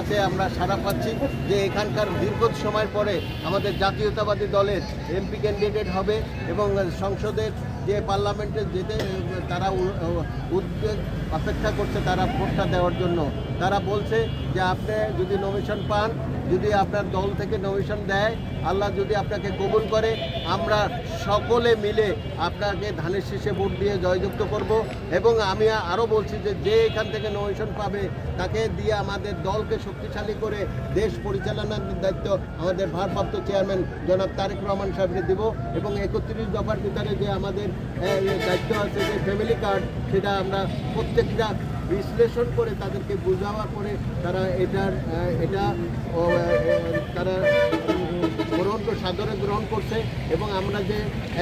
কাছে আমরা সাড়া পাচ্ছি যে এখানকার দীর্ঘ সময় পরে আমাদের জাতীয়তাবাদী দলের এমপি ক্যান্ডিডেট হবে এবং সংসদের যে পার্লামেন্টে যেতে তারা উদ্বেগ অপেক্ষা করছে তারা ভোটটা দেওয়ার জন্য। তারা বলছে যে আপনি যদি নমিনেশন পান, যদি আপনার দল থেকে নমিনেশন দেয়, আল্লাহ যদি আপনাকে কবুল করে, আমরা সকলে মিলে আপনাকে ধানের শীষে ভোট দিয়ে জয়যুক্ত করব। এবং আমি আরও বলছি যে যে এখান থেকে নমিনেশন পাবে তাকে দিয়ে আমাদের দলকে শক্তিশালী করে দেশ পরিচালনার দায়িত্ব আমাদের ভারপ্রাপ্ত চেয়ারম্যান জনাব তারেক রহমান সাহেবকে দেব। এবং 31 দফার ভিতরে যে আমাদের দায়িত্ব আছে যে ফ্যামিলি কার্ড, সেটা আমরা প্রত্যেকটা বিশ্লেষণ করে তাদেরকে বোঝাওয়া করে তারা তারা সাদরে গ্রহণ করছে। এবং আমরা যে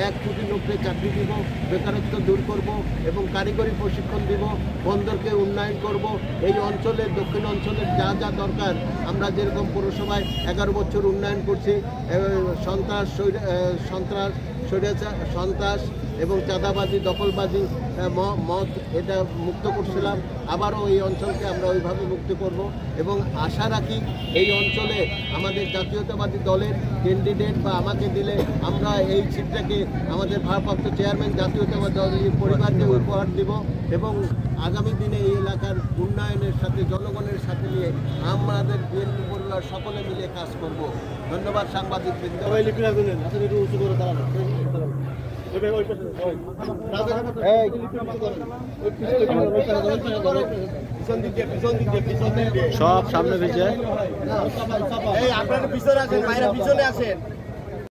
1 কোটি লোককে চাকরি দিব, বেকারত্ব দূর করব এবং কারিগরি প্রশিক্ষণ দিব, বন্দরকে উন্নয়ন করব। এই অঞ্চলের দক্ষিণ অঞ্চলের যা যা দরকার, আমরা যেরকম পৌরসভায় 11 বছর উন্নয়ন করছি, সন্ত্রাস এবং চাঁদাবাজি, দখলবাজি, মদ এটা মুক্ত করছিলাম, আবারও এই অঞ্চলকে আমরা ওইভাবে মুক্ত করব। এবং আশা রাখি এই অঞ্চলে আমাদের জাতীয়তাবাদী দলের ক্যান্ডিডেট বা আমাকে দিলে আমরা এই সিটটাকে আমাদের ভারপ্রাপ্ত চেয়ারম্যান জাতীয়তাবাদী দলের পরিবারকে উপহার দিব এবং আগামী দিনে এই এলাকার উন্নয়নের সাথে জনগণের সাথে নিয়ে আমাদের বিএনপি পরিবার সকলে মিলে কাজ করব। ধন্যবাদ সাংবাদিক বৃন্দ। সব সামনে ভিজে আপনারা পিছনে আসেন, বাইরে পিছনে আসেন।